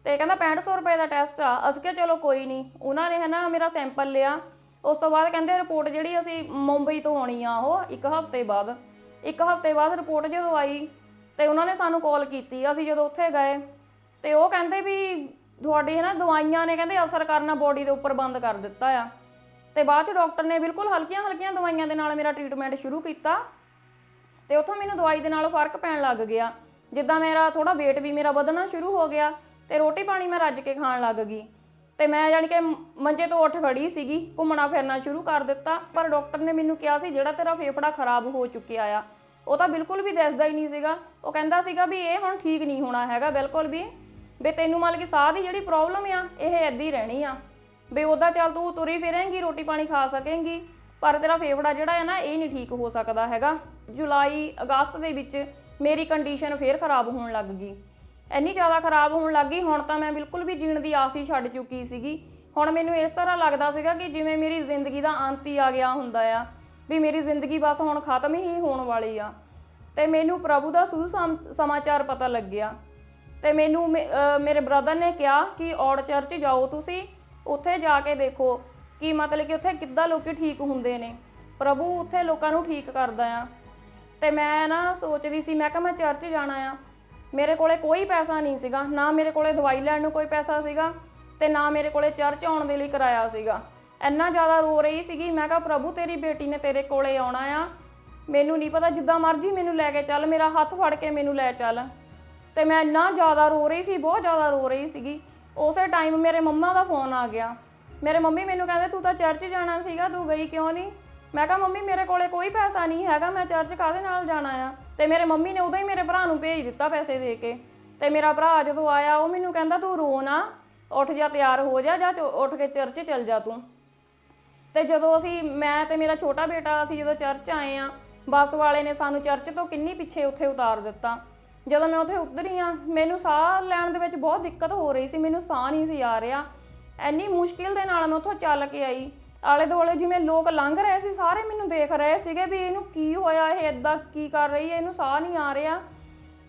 ਤੇ ਕਹਿੰਦਾ 6500 ਰੁਪਏ ਦਾ ਟੈਸਟ ਆ। ਅਸੀਂ ਕਿਹਾ ਚਲੋ ਕੋਈ ਨਹੀਂ। ਉਹਨਾਂ ਨੇ ਨਾ ਮੇਰਾ ਸੈਂਪਲ ਲਿਆ। ਉਸ ਤੋਂ ਬਾਅਦ ਕਹਿੰਦੇ ਰਿਪੋਰਟ ਜਿਹੜੀ ਅਸੀਂ ਮੁੰਬਈ ਤੋਂ ਆਉਣੀ ਆ, ਉਹ ਇੱਕ ਹਫ਼ਤੇ ਬਾਅਦ ਰਿਪੋਰਟ ਜਦੋਂ ਆਈ, ਤੇ ਉਹਨਾਂ ਨੇ ਸਾਨੂੰ ਕਾਲ ਕੀਤੀ। ਅਸੀਂ ਜਦੋਂ ਉੱਥੇ ਗਏ, ਤੇ ਉਹ ਕਹਿੰਦੇ ਵੀ ਤੁਹਾਡੀ ਨਾ ਦਵਾਈਆਂ ਨੇ ਕਹਿੰਦੇ ਅਸਰ ਕਰਨਾ ਬੋਡੀ ਦੇ ਉੱਪਰ ਬੰਦ ਕਰ ਦਿੱਤਾ ਆ। ਤੇ ਬਾਅਦ 'ਚ ਡਾਕਟਰ ਨੇ ਬਿਲਕੁਲ ਹਲਕੀਆਂ ਦਵਾਈਆਂ ਦੇ ਨਾਲ ਮੇਰਾ ਟ੍ਰੀਟਮੈਂਟ ਸ਼ੁਰੂ ਕੀਤਾ। ਤੇ ਉੱਥੋਂ ਮੈਨੂੰ ਦਵਾਈ ਦੇ ਨਾਲ ਫਰਕ ਪੈਣ ਲੱਗ ਗਿਆ। ਜਿੱਦਾਂ ਮੇਰਾ ਥੋੜਾ ਵੇਟ ਵੀ ਮੇਰਾ ਵਧਣਾ ਸ਼ੁਰੂ ਹੋ ਗਿਆ, ਤੇ ਰੋਟੀ ਪਾਣੀ ਮੈਂ ਰੱਜ ਕੇ ਖਾਣ ਲੱਗ ਗਈ। ਤੇ ਮੈਂ ਜਾਣੀ ਕਿ ਮੰਜੇ ਤੋਂ ਉੱਠ ਖੜੀ ਸੀਗੀ, ਘੁੰਮਣਾ ਫਿਰਨਾ ਸ਼ੁਰੂ ਕਰ ਦਿੱਤਾ। ਪਰ ਡਾਕਟਰ ਨੇ ਮੈਨੂੰ ਕਿਹਾ ਸੀ ਜਿਹੜਾ ਤੇਰਾ ਫੇਫੜਾ ਖਰਾਬ ਹੋ ਚੁੱਕਿਆ ਆ, ਉਹ ਤਾਂ ਬਿਲਕੁਲ ਵੀ ਦਿਸਦਾ ਹੀ ਨਹੀਂ ਸੀਗਾ। ਉਹ ਕਹਿੰਦਾ ਸੀਗਾ ਵੀ ਇਹ ਹੁਣ ਠੀਕ ਨਹੀਂ ਹੋਣਾ ਹੈਗਾ ਬਿਲਕੁਲ ਵੀ ਤੈਨੂੰ ਮਤਲਬ ਕਿ ਸਾਹ ਦੀ ਜਿਹੜੀ ਪ੍ਰੋਬਲਮ ਆ ਇਹ ਇੱਦਾਂ ਹੀ ਰਹਿਣੀ ਆ, ਵੀ ਉੱਦਾਂ ਚੱਲ ਤੂੰ ਤੁਰੀ ਫਿਰੇਂਗੀ, ਰੋਟੀ ਪਾਣੀ ਖਾ ਸਕੇਂਗੀ, ਪਰ ਤੇਰਾ ਫੇਫੜਾ ਜਿਹੜਾ ਹੈ ਨਾ ਇਹ ਨਹੀਂ ਠੀਕ ਹੋ ਸਕਦਾ ਹੈਗਾ। ਜੁਲਾਈ ਅਗਸਤ ਦੇ ਵਿੱਚ ਮੇਰੀ ਕੰਡੀਸ਼ਨ ਫੇਰ ਖਰਾਬ ਹੋਣ ਲੱਗ ਗਈ, ਇੰਨੀ ਜ਼ਿਆਦਾ ਖਰਾਬ ਹੋਣ ਲੱਗ ਗਈ। ਹੁਣ ਤਾਂ ਮੈਂ ਬਿਲਕੁਲ ਵੀ ਜੀਣ ਦੀ ਆਸ ਹੀ ਛੱਡ ਚੁੱਕੀ ਸੀਗੀ। ਹੁਣ ਮੈਨੂੰ ਇਸ ਤਰ੍ਹਾਂ ਲੱਗਦਾ ਸੀਗਾ ਕਿ ਜਿਵੇਂ ਮੇਰੀ ਜ਼ਿੰਦਗੀ ਦਾ ਅੰਤ ਹੀ ਆ ਗਿਆ ਹੁੰਦਾ ਆ, ਵੀ ਮੇਰੀ ਜ਼ਿੰਦਗੀ ਬਸ ਹੁਣ ਖਤਮ ਹੀ ਹੋਣ ਵਾਲੀ ਆ। ਤੇ ਮੈਨੂੰ ਪ੍ਰਭੂ ਦਾ ਸਮਾਚਾਰ ਪਤਾ ਲੱਗਿਆ, ਤੇ ਮੈਨੂੰ ਮੇਰੇ ਬ੍ਰਦਰ ਨੇ ਕਿਹਾ ਕਿ ਔੜ ਚਰਚ ਜਾਓ, ਤੁਸੀਂ ਉੱਥੇ ਜਾ ਕੇ ਦੇਖੋ ਕਿ ਮਤਲਬ ਕਿ ਉੱਥੇ ਕਿੱਦਾਂ ਲੋਕੀ ਠੀਕ ਹੁੰਦੇ ਨੇ, ਪ੍ਰਭੂ ਉੱਥੇ ਲੋਕਾਂ ਨੂੰ ਠੀਕ ਕਰਦਾ ਆ। ਤੇ ਮੈਂ ਨਾ ਸੋਚਦੀ ਸੀ, ਮੈਂ ਕਿਹਾ ਮੈਂ ਚਰਚ ਜਾਣਾ ਆ। ਮੇਰੇ ਕੋਲੇ ਕੋਈ ਪੈਸਾ ਨਹੀਂ ਸੀਗਾ, ਨਾ ਮੇਰੇ ਕੋਲੇ ਦਵਾਈ ਲੈਣ ਨੂੰ ਕੋਈ ਪੈਸਾ ਸੀਗਾ, ਤੇ ਨਾ ਮੇਰੇ ਕੋਲੇ ਚਰਚ ਆਉਣ ਦੇ ਲਈ ਕਿਰਾਇਆ ਸੀਗਾ। ਇੰਨਾ ਜ਼ਿਆਦਾ ਰੋ ਰਹੀ ਸੀਗੀ। ਮੈਂ ਕਿਹਾ ਪ੍ਰਭੂ ਤੇਰੀ ਬੇਟੀ ਨੇ ਤੇਰੇ ਕੋਲੇ ਆਉਣਾ ਆ, ਮੈਨੂੰ ਨਹੀਂ ਪਤਾ, ਜਿੱਦਾਂ ਮਰਜ਼ੀ ਮੈਨੂੰ ਲੈ ਕੇ ਚੱਲ, ਮੇਰਾ ਹੱਥ ਫੜ ਕੇ ਮੈਨੂੰ ਲੈ ਚੱਲ। ਤੇ ਮੈਂ ਇੰਨਾ ਜ਼ਿਆਦਾ ਰੋ ਰਹੀ ਸੀ, ਬਹੁਤ ਜ਼ਿਆਦਾ ਰੋ ਰਹੀ ਸੀਗੀ। ਉਸੇ ਟਾਈਮ ਮੇਰੇ ਮੰਮਾ ਦਾ ਫੋਨ ਆ ਗਿਆ। ਮੇਰੇ ਮੰਮੀ ਮੈਨੂੰ ਕਹਿੰਦੇ ਤੂੰ ਤਾਂ ਚਰਚ ਜਾਣਾ ਸੀਗਾ, ਤੂੰ ਗਈ ਕਿਉਂ ਨਹੀਂ? ਮੈਂ ਕਿਹਾ ਮੰਮੀ ਮੇਰੇ ਕੋਲੇ ਕੋਈ ਪੈਸਾ ਨਹੀਂ ਹੈਗਾ, ਮੈਂ ਚਰਚ ਕਾਹਦੇ ਨਾਲ ਜਾਣਾ ਆ। ਤੇ ਮੇਰੇ ਮੰਮੀ ਨੇ ਉਦੋਂ ਹੀ ਮੇਰੇ ਭਰਾ ਨੂੰ ਭੇਜ ਦਿੱਤਾ ਪੈਸੇ ਦੇ ਕੇ, ਤੇ ਮੇਰਾ ਭਰਾ ਜਦੋਂ ਆਇਆ ਉਹ ਮੈਨੂੰ ਕਹਿੰਦਾ ਤੂੰ ਰੋ ਨਾ, ਉੱਠ ਜਾ, ਤਿਆਰ ਹੋ ਜਾ, ਜਾਂ ਉੱਠ ਕੇ ਚਰਚ ਚੱਲ ਜਾ ਤੂੰ। ਤੇ ਜਦੋਂ ਮੈਂ ਤੇ ਮੇਰਾ ਛੋਟਾ ਬੇਟਾ ਅਸੀਂ ਜਦੋਂ ਚਰਚ ਆਏ ਆ, ਬੱਸ ਵਾਲੇ ਨੇ ਸਾਨੂੰ ਚਰਚ ਤੋਂ ਕਿੰਨੀ ਪਿੱਛੇ ਉੱਥੇ ਉਤਾਰ ਦਿੱਤਾ। ਜਦੋਂ ਮੈਂ ਉੱਥੇ ਉਤਰੀ ਆ, ਮੈਨੂੰ ਸਾਹ ਲੈਣ ਦੇ ਵਿੱਚ ਬਹੁਤ ਦਿੱਕਤ ਹੋ ਰਹੀ ਸੀ, ਮੈਨੂੰ ਸਾਹ ਨਹੀਂ ਸੀ ਆ ਰਿਹਾ। ਇੰਨੀ ਮੁਸ਼ਕਿਲ ਦੇ ਨਾਲ ਮੈਂ ਉੱਥੋਂ ਚੱਲ ਕੇ ਆਈ। ਆਲੇ ਦੁਆਲੇ ਜਿਵੇਂ ਲੋਕ ਲੰਘ ਰਹੇ ਸੀ, ਸਾਰੇ ਮੈਨੂੰ ਦੇਖ ਰਹੇ ਸੀਗੇ ਵੀ ਇਹਨੂੰ ਕੀ ਹੋਇਆ, ਇਹ ਇੱਦਾਂ ਕੀ ਕਰ ਰਹੀ ਹੈ, ਇਹਨੂੰ ਸਾਹ ਨਹੀਂ ਆ ਰਿਹਾ।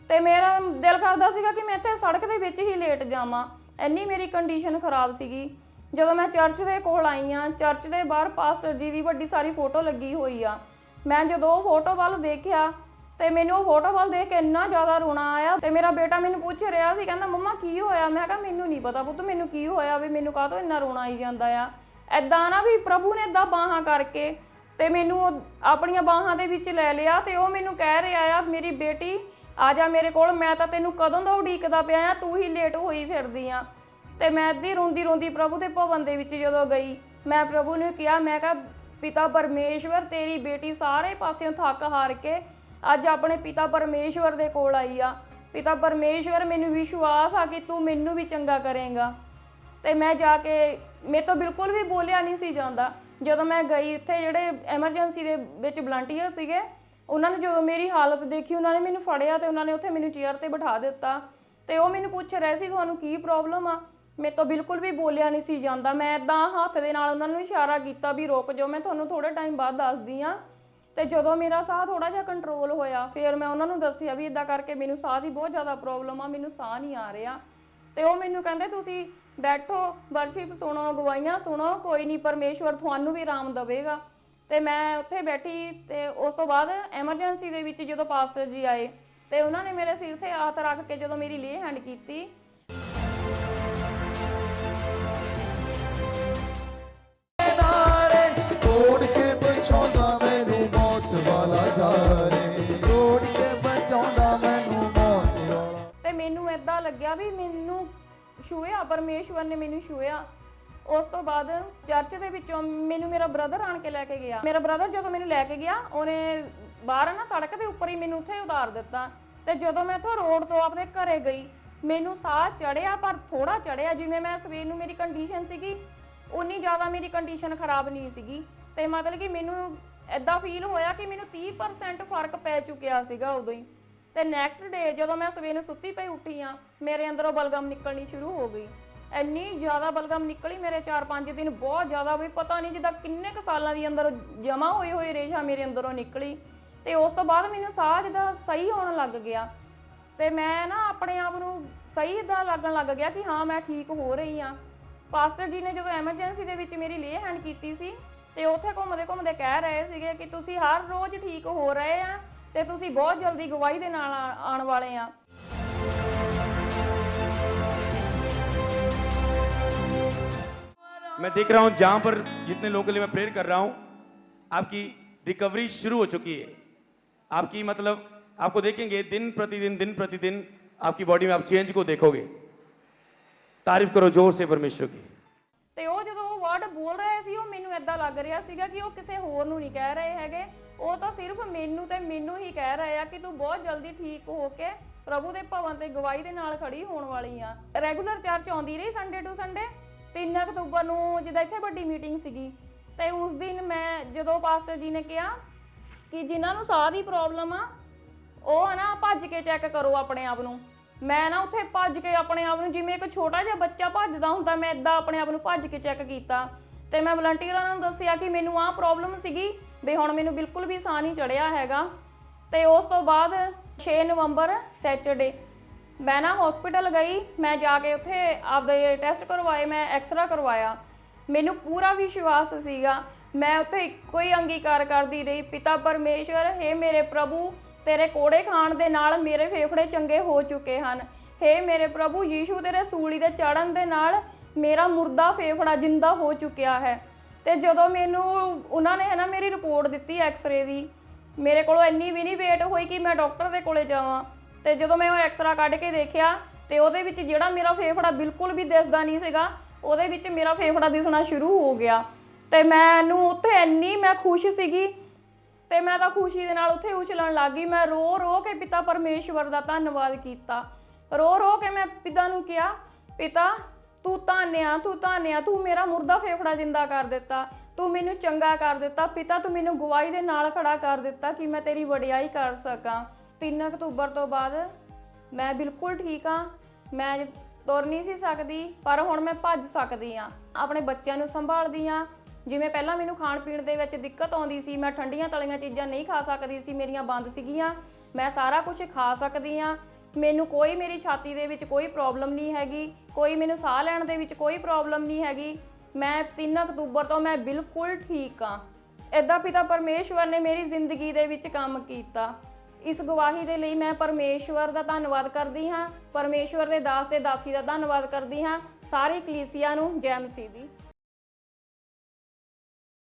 ਤੇ ਮੇਰਾ ਦਿਲ ਕਰਦਾ ਸੀਗਾ ਕਿ ਮੈਂ ਇੱਥੇ ਸੜਕ ਦੇ ਵਿੱਚ ਹੀ ਲੇਟ ਜਾਵਾਂ, ਇੰਨੀ ਮੇਰੀ ਕੰਡੀਸ਼ਨ ਖਰਾਬ ਸੀਗੀ। ਜਦੋਂ ਮੈਂ ਚਰਚ ਦੇ ਕੋਲ ਆਈ ਆ, ਚਰਚ ਦੇ ਬਾਹਰ ਪਾਸਟਰ ਜੀ ਦੀ ਵੱਡੀ ਸਾਰੀ ਫੋਟੋ ਲੱਗੀ ਹੋਈ ਆ। ਮੈਂ ਜਦੋਂ ਉਹ ਫੋਟੋ ਵੱਲ ਦੇਖਿਆ ਤੇ ਮੈਨੂੰ ਉਹ ਫੋਟੋ ਵੱਲ ਦੇਖ ਕੇ ਇੰਨਾ ਜ਼ਿਆਦਾ ਰੋਣਾ ਆਇਆ। ਤੇ ਮੇਰਾ ਬੇਟਾ ਮੈਨੂੰ ਪੁੱਛ ਰਿਹਾ ਸੀ, ਕਹਿੰਦਾ ਮੰਮਾ ਕੀ ਹੋਇਆ? ਮੈਂ ਕਿਹਾ ਮੈਨੂੰ ਨਹੀਂ ਪਤਾ ਪੁੱਤ ਮੈਨੂੰ ਕੀ ਹੋਇਆ, ਵੀ ਮੈਨੂੰ ਕਾਹਤੋਂ ਇੰਨਾ ਰੋਣਾ ਆਈ ਜਾਂਦਾ ਆ। ਇੱਦਾਂ ਨਾ ਵੀ ਪ੍ਰਭੂ ਨੇ ਇੱਦਾਂ ਬਾਹਾਂ ਕਰਕੇ ਤੇ ਮੈਨੂੰ ਆਪਣੀਆਂ ਬਾਹਾਂ ਦੇ ਵਿੱਚ ਲੈ ਲਿਆ ਤੇ ਉਹ ਮੈਨੂੰ ਕਹਿ ਰਿਹਾ ਆ, ਮੇਰੀ ਬੇਟੀ ਆ ਜਾ ਮੇਰੇ ਕੋਲ, ਮੈਂ ਤਾਂ ਤੈਨੂੰ ਕਦੋਂ ਦਾ ਉਡੀਕਦਾ ਪਿਆ ਆ, ਤੂੰ ਹੀ ਲੇਟ ਹੋਈ ਫਿਰਦੀ ਆ। ਤੇ ਮੈਂ ਇੱਦਾਂ ਰੋਂਦੀ ਰੋਂਦੀ ਪ੍ਰਭੂ ਦੇ ਭਵਨ ਦੇ ਵਿੱਚ ਜਦੋਂ ਗਈ, ਮੈਂ ਪ੍ਰਭੂ ਨੂੰ ਕਿਹਾ, ਮੈਂ ਕਿਹਾ ਪਿਤਾ ਪਰਮੇਸ਼ਵਰ, ਤੇਰੀ ਬੇਟੀ ਸਾਰੇ ਪਾਸਿਓਂ ਥੱਕ ਹਾਰ ਕੇ ਅੱਜ ਆਪਣੇ ਪਿਤਾ ਪਰਮੇਸ਼ਵਰ ਦੇ ਕੋਲ ਆਈ ਆ। ਪਿਤਾ ਪਰਮੇਸ਼ਵਰ, ਮੈਨੂੰ ਵਿਸ਼ਵਾਸ ਆ ਕਿ ਤੂੰ ਮੈਨੂੰ ਵੀ ਚੰਗਾ ਕਰੇਂਗਾ। ਤੇ ਮੈਂ ਜਾ ਕੇ, ਮੇਰੇ ਤੋਂ ਬਿਲਕੁਲ ਵੀ ਬੋਲਿਆ ਨਹੀਂ ਸੀ ਜਾਂਦਾ। ਜਦੋਂ ਮੈਂ ਗਈ ਉੱਥੇ, ਜਿਹੜੇ ਐਮਰਜੈਂਸੀ ਦੇ ਵਿੱਚ ਵਲੰਟੀਅਰ ਸੀਗੇ, ਉਹਨਾਂ ਨੇ ਜਦੋਂ ਮੇਰੀ ਹਾਲਤ ਦੇਖੀ, ਉਹਨਾਂ ਨੇ ਮੈਨੂੰ ਫੜਿਆ ਤੇ ਉਹਨਾਂ ਨੇ ਉੱਥੇ ਮੈਨੂੰ ਚੇਅਰ 'ਤੇ ਬਿਠਾ ਦਿੱਤਾ। ਤੇ ਉਹ ਮੈਨੂੰ ਪੁੱਛ ਰਹੇ ਸੀ ਤੁਹਾਨੂੰ ਕੀ ਪ੍ਰੋਬਲਮ ਆ। ਮੇਰੇ ਤੋਂ ਬਿਲਕੁਲ ਵੀ ਬੋਲਿਆ ਨਹੀਂ ਸੀ ਜਾਂਦਾ। ਮੈਂ ਇੱਦਾਂ ਹੱਥ ਦੇ ਨਾਲ ਉਹਨਾਂ ਨੂੰ ਇਸ਼ਾਰਾ ਕੀਤਾ ਵੀ ਰੁਕ ਜਾਓ, ਮੈਂ ਤੁਹਾਨੂੰ ਥੋੜ੍ਹੇ ਟਾਈਮ ਬਾਅਦ ਦੱਸਦੀ ਹਾਂ। ਤੇ ਜਦੋਂ ਮੇਰਾ ਸਾਹ ਥੋੜ੍ਹਾ ਜਿਹਾ ਕੰਟਰੋਲ ਹੋਇਆ, ਫਿਰ ਮੈਂ ਉਹਨਾਂ ਨੂੰ ਦੱਸਿਆ ਵੀ ਇੱਦਾਂ ਕਰਕੇ ਮੈਨੂੰ ਸਾਹ ਦੀ ਬਹੁਤ ਜ਼ਿਆਦਾ ਪ੍ਰੋਬਲਮ ਆ, ਮੈਨੂੰ ਸਾਹ ਨਹੀਂ ਆ ਰਿਹਾ। ਤੇ ਉਹ ਮੈਨੂੰ ਕਹਿੰਦੇ ਤੁਸੀਂ ਬੈਠੋ, ਵਰਸ਼ਿਪ ਸੁਣੋ, ਗਵਾਹੀਆਂ ਸੁਣੋ, ਕੋਈ ਨਹੀਂ, ਪਰਮੇਸ਼ਵਰ ਤੁਹਾਨੂੰ ਵੀ ਆਰਾਮ ਦੇਵੇਗਾ। ਤੇ ਮੈਂ ਉੱਥੇ ਬੈਠੀ। ਤੇ ਉਸ ਤੋਂ ਬਾਅਦ ਐਮਰਜੈਂਸੀ ਦੇ ਵਿੱਚ ਜਦੋਂ ਪਾਸਟਰ ਜੀ ਆਏ ਤੇ ਉਹਨਾਂ ਨੇ ਮੇਰੇ ਸਿਰ 'ਤੇ ਹੱਥ ਰੱਖ ਕੇ ਜਦੋਂ ਮੇਰੀ ਲੇ ਹੈਂਡ ਕੀਤੀ, ਤੇ ਮੈਨੂੰ ਏਦਾਂ ਲੱਗਿਆ ਵੀ ਮੈਨੂੰ ਛੂਹਿਆ, ਪਰਮੇਸ਼ਵਰ ਨੇ ਮੈਨੂੰ ਛੂਹਿਆ। ਉਸ ਤੋਂ ਬਾਅਦ ਚਰਚ ਦੇ ਵਿੱਚੋਂ ਮੈਨੂੰ ਮੇਰਾ ਬ੍ਰਦਰ ਆਣ ਕੇ ਲੈ ਕੇ ਗਿਆ। ਮੇਰਾ ਬ੍ਰਦਰ ਜਦੋਂ ਮੈਨੂੰ ਲੈ ਕੇ ਗਿਆ, ਉਹਨੇ ਬਾਹਰ ਨਾ ਸੜਕ ਦੇ ਉੱਪਰ ਹੀ ਮੈਨੂੰ ਉੱਥੇ ਉਤਾਰ ਦਿੱਤਾ। ਤੇ ਜਦੋਂ ਮੈਂ ਉੱਥੋਂ ਰੋਡ ਤੋਂ ਆਪਣੇ ਘਰੇ ਗਈ, ਮੈਨੂੰ ਸਾਹ ਚੜਿਆ, ਪਰ ਥੋੜਾ ਚੜਿਆ। ਜਿਵੇਂ ਮੈਂ ਸਵੇਰ ਨੂੰ ਮੇਰੀ ਕੰਡੀਸ਼ਨ ਸੀਗੀ, ਉਨੀ ਜ਼ਿਆਦਾ ਮੇਰੀ ਕੰਡੀਸ਼ਨ ਖਰਾਬ ਨਹੀਂ ਸੀਗੀ। ਤੇ ਮਤਲਬ ਕਿ ਮੈਨੂੰ ਇੱਦਾਂ ਫੀਲ ਹੋਇਆ ਕਿ ਮੈਨੂੰ 30% ਫਰਕ ਪੈ ਚੁੱਕਿਆ ਸੀਗਾ ਉਦੋਂ ਹੀ। ਤੇ ਨੈਕਸਟ ਡੇ ਜਦੋਂ ਮੈਂ ਸਵੇਰ ਨੂੰ ਸੁੱਤੀ ਪਈ ਉੱਠੀ ਆ, ਮੇਰੇ ਅੰਦਰੋਂ ਬਲਗਮ ਨਿਕਲਣੀ ਸ਼ੁਰੂ ਹੋ ਗਈ। ਇੰਨੀ ਜ਼ਿਆਦਾ ਬਲਗਮ ਨਿਕਲੀ ਮੇਰੇ 4-5 ਦਿਨ, ਬਹੁਤ ਜ਼ਿਆਦਾ, ਵੀ ਪਤਾ ਨਹੀਂ ਜਿੱਦਾਂ ਕਿੰਨੇ ਕੁ ਸਾਲਾਂ ਦੀ ਅੰਦਰ ਜਮਾ ਹੋਈ ਰੇਸ਼ਾ ਮੇਰੇ ਅੰਦਰੋਂ ਨਿਕਲੀ। ਤੇ ਉਸ ਤੋਂ ਬਾਅਦ ਮੈਨੂੰ ਸਾਹ ਜਿੱਦਾਂ ਸਹੀ ਹੋਣ ਲੱਗ ਗਿਆ। ਤੇ ਮੈਂ ਨਾ ਆਪਣੇ ਆਪ ਨੂੰ ਸਹੀ ਇੱਦਾਂ ਲੱਗਣ ਲੱਗ ਗਿਆ ਕਿ ਹਾਂ ਮੈਂ ਠੀਕ ਹੋ ਰਹੀ ਹਾਂ। ਪਾਸਟਰ ਜੀ ਨੇ ਜਦੋਂ ਐਮਰਜੈਂਸੀ ਦੇ ਵਿੱਚ ਮੇਰੀ ਲੇ ਹੈਂਡ ਕੀਤੀ ਸੀ, ਤੇ ਉੱਥੇ ਘੁੰਮਦੇ ਘੁੰਮਦੇ ਕਹਿ ਰਹੇ ਸੀਗੇ ਕਿ ਤੁਸੀਂ ਹਰ ਰੋਜ਼ ਠੀਕ ਹੋ ਰਹੇ ਆ ਤੇ ਤੁਸੀਂ ਬਹੁਤ ਜਲਦੀ ਗਵਾਹੀ ਦੇ ਨਾਲ ਆਉਣ ਵਾਲੇ ਆ। मैं देख रहा हूं जहां पर जितने लोगों के लिए मैं प्रेयर कर रहा हूं, आपकी रिकवरी शुरू हो चुकी है। आपकी मतलब आपको देखेंगे दिन प्रतिदिन आपकी बॉडी में आप चेंज को देखोगे। तारीफ करो जोर से परमेश्वर की। ਤੇ ਉਹ ਜਦੋਂ ਉਹ ਵਰਡ ਬੋਲ ਰਹੇ ਸੀ, ਉਹ ਮੈਨੂੰ ਇਦਾਂ ਲੱਗ ਰਿਹਾ ਸੀਗਾ ਕਿ ਉਹ ਕਿਸੇ ਹੋਰ ਨੂੰ ਨਹੀਂ ਕਹਿ ਰਹੇ ਹੈਗੇ, ਉਹ ਤਾਂ ਸਿਰਫ ਮੈਨੂੰ ਤੇ ਮੈਨੂੰ ਹੀ ਕਹਿ ਰਹੇ ਆ ਕਿ ਤੂੰ ਬਹੁਤ ਜਲਦੀ ਠੀਕ ਹੋ ਕੇ ਪ੍ਰਭੂ ਦੇ ਭਵਨ ਤੇ ਗਵਾਹੀ ਦੇ ਨਾਲ ਖੜੀ ਹੋਣ ਵਾਲੀ ਆ। ਰੈਗੂਲਰ ਚਰਚ ਆਉਂਦੀ ਰਹੀ ਸੰਡੇ ਟੂ ਸੰਡੇ। 3 ਅਕਤੂਬਰ ਨੂੰ ਜਿੱਦਾਂ ਇੱਥੇ ਵੱਡੀ ਮੀਟਿੰਗ ਸੀਗੀ, ਤੇ ਉਸ ਦਿਨ ਮੈਂ ਜਦੋਂ ਪਾਸਟਰ ਜੀ ਨੇ ਕਿਹਾ ਕਿ ਜਿਨ੍ਹਾਂ ਨੂੰ ਸਾਹ ਦੀ ਪ੍ਰੋਬਲਮ ਆ, ਉਹ ਨਾ ਭੱਜ ਕੇ ਚੈੱਕ ਕਰੋ ਆਪਣੇ ਆਪ ਨੂੰ। ਮੈਂ ਨਾ ਉੱਥੇ ਭੱਜ ਕੇ ਆਪਣੇ ਆਪ ਨੂੰ, ਜਿਵੇਂ ਇੱਕ ਛੋਟਾ ਜਿਹਾ ਬੱਚਾ ਭੱਜਦਾ ਹੁੰਦਾ, ਮੈਂ ਇੱਦਾਂ ਆਪਣੇ ਆਪ ਨੂੰ ਭੱਜ ਕੇ ਚੈੱਕ ਕੀਤਾ। ਤੇ ਮੈਂ ਵਲੰਟੀਅਰਾਂ ਨੂੰ ਦੱਸਿਆ ਕਿ ਮੈਨੂੰ ਆਹ ਪ੍ਰੋਬਲਮ ਸੀਗੀ, ਵੀ ਹੁਣ ਮੈਨੂੰ ਬਿਲਕੁਲ ਵੀ ਸਾਹ ਨਹੀਂ ਚੜਿਆ ਹੈਗਾ। ਤੇ ਉਸ ਤੋਂ ਬਾਅਦ 6 ਨਵੰਬਰ ਸੈਚਰਡੇ ਮੈਂ ਨਾ ਹਸਪੀਟਲ ਗਈ। ਮੈਂ ਜਾ ਕੇ ਉੱਥੇ ਆਪਦੇ ਟੈਸਟ ਕਰਵਾਏ, ਮੈਂ ਐਕਸਰਾ ਕਰਵਾਇਆ। ਮੈਨੂੰ ਪੂਰਾ ਵਿਸ਼ਵਾਸ ਸੀਗਾ। ਮੈਂ ਉੱਥੇ ਇੱਕੋ ਹੀ ਅੰਗੀਕਾਰ ਕਰਦੀ ਰਹੀ, ਪਿਤਾ ਪਰਮੇਸ਼ਵਰ, ਹੇ ਮੇਰੇ ਪ੍ਰਭੂ, ਤੇਰੇ ਕੋੜੇ ਖਾਣ ਦੇ ਨਾਲ ਮੇਰੇ ਫੇਫੜੇ ਚੰਗੇ ਹੋ ਚੁੱਕੇ ਹਨ। ਹੇ ਮੇਰੇ ਪ੍ਰਭੂ ਯੀਸ਼ੂ, ਤੇਰੇ ਸੂਲੀ ਦੇ ਚੜ੍ਹਨ ਦੇ ਨਾਲ ਮੇਰਾ ਮੁਰਦਾ ਫੇਫੜਾ ਜਿੰਦਾ ਹੋ ਚੁੱਕਿਆ ਹੈ। ਤੇ ਜਦੋਂ ਮੈਨੂੰ ਉਹਨਾਂ ਨੇ ਨਾ ਮੇਰੀ ਰਿਪੋਰਟ ਦਿੱਤੀ ਐਕਸਰੇ ਦੀ, ਮੇਰੇ ਕੋਲੋਂ ਇੰਨੀ ਵੀ ਨਹੀਂ ਵੇਟ ਹੋਈ ਕਿ ਮੈਂ ਡਾਕਟਰ ਦੇ ਕੋਲੇ ਜਾਵਾਂ। ਤੇ ਜਦੋਂ ਮੈਂ ਉਹ ਐਕਸਰਾ ਕੱਢ ਕੇ ਦੇਖਿਆ, ਤੇ ਉਹਦੇ ਵਿੱਚ ਜਿਹੜਾ ਮੇਰਾ ਫੇਫੜਾ ਬਿਲਕੁਲ ਵੀ ਦਿਸਦਾ ਨਹੀਂ ਸੀਗਾ, ਉਹਦੇ ਵਿੱਚ ਮੇਰਾ ਫੇਫੜਾ ਦਿਸਣਾ ਸ਼ੁਰੂ ਹੋ ਗਿਆ। ਤੇ ਮੈਨੂੰ ਉੱਥੇ ਇੰਨੀ ਮੈਂ ਖੁਸ਼ ਸੀਗੀ, ਤੇ ਮੈਂ ਤਾਂ ਖੁਸ਼ੀ ਦੇ ਨਾਲ ਉੱਥੇ ਉਛਲਣ ਲੱਗ ਗਈ। ਮੈਂ ਰੋ ਰੋ ਕੇ ਪਿਤਾ ਪਰਮੇਸ਼ਵਰ ਦਾ ਧੰਨਵਾਦ ਕੀਤਾ ਰੋ ਰੋ ਕੇ ਮੈਂ ਪਿਤਾ ਨੂੰ ਕਿਹਾ, ਪਿਤਾ ਤੂੰ ਧੰਨਿਆ, ਤੂੰ ਮੇਰਾ ਮੁਰਦਾ ਫੇਫੜਾ ਜਿੰਦਾ ਕਰ ਦਿੱਤਾ, ਤੂੰ ਮੈਨੂੰ ਚੰਗਾ ਕਰ ਦਿੱਤਾ ਪਿਤਾ, ਤੂੰ ਮੈਨੂੰ ਗਵਾਹੀ ਦੇ ਨਾਲ ਖੜਾ ਕਰ ਦਿੱਤਾ ਕਿ ਮੈਂ ਤੇਰੀ ਵਡਿਆਈ ਕਰ ਸਕਾਂ। 3 ਅਕਤੂਬਰ ਤੋਂ ਬਾਅਦ ਮੈਂ ਬਿਲਕੁਲ ਠੀਕ ਹਾਂ। ਮੈਂ ਤੁਰ ਨਹੀਂ ਸੀ ਸਕਦੀ, ਪਰ ਹੁਣ ਮੈਂ ਭੱਜ ਸਕਦੀ ਹਾਂ, ਆਪਣੇ ਬੱਚਿਆਂ ਨੂੰ ਸੰਭਾਲਦੀ ਹਾਂ। ਜਿਵੇਂ ਪਹਿਲਾਂ ਮੈਨੂੰ ਖਾਣ ਪੀਣ ਦੇ ਵਿੱਚ ਦਿੱਕਤ ਆਉਂਦੀ ਸੀ, ਮੈਂ ਠੰਡੀਆਂ ਤਲੀਆਂ ਚੀਜ਼ਾਂ ਨਹੀਂ ਖਾ ਸਕਦੀ ਸੀ, ਮੇਰੀਆਂ ਬੰਦ ਸੀਗੀਆਂ, ਮੈਂ ਸਾਰਾ ਕੁਝ ਖਾ ਸਕਦੀ ਹਾਂ। ਮੈਨੂੰ ਕੋਈ ਮੇਰੀ ਛਾਤੀ ਦੇ ਵਿੱਚ ਕੋਈ ਪ੍ਰੋਬਲਮ ਨਹੀਂ ਹੈਗੀ, ਕੋਈ ਮੈਨੂੰ ਸਾਹ ਲੈਣ ਦੇ ਵਿੱਚ ਕੋਈ ਪ੍ਰੋਬਲਮ ਨਹੀਂ ਹੈਗੀ। ਮੈਂ 3 ਅਕਤੂਬਰ ਤੋਂ ਮੈਂ ਬਿਲਕੁਲ ਠੀਕ ਹਾਂ। ਇੱਦਾਂ ਪਿਤਾ ਪਰਮੇਸ਼ਵਰ ਨੇ ਮੇਰੀ ਜ਼ਿੰਦਗੀ ਦੇ ਵਿੱਚ ਕੰਮ ਕੀਤਾ। ਇਸ ਗਵਾਹੀ ਦੇ ਲਈ ਮੈਂ ਪਰਮੇਸ਼ਵਰ ਦਾ ਧੰਨਵਾਦ ਕਰਦੀ ਹਾਂ, ਪਰਮੇਸ਼ਵਰ ਦੇ ਦਾਸ ਤੇ ਦਾਸੀ ਦਾ ਧੰਨਵਾਦ ਕਰਦੀ ਹਾਂ। ਸਾਰੀ ਕਲੀਸਿਆ ਨੂੰ ਜੈ ਮਸੀਹ ਦੀ।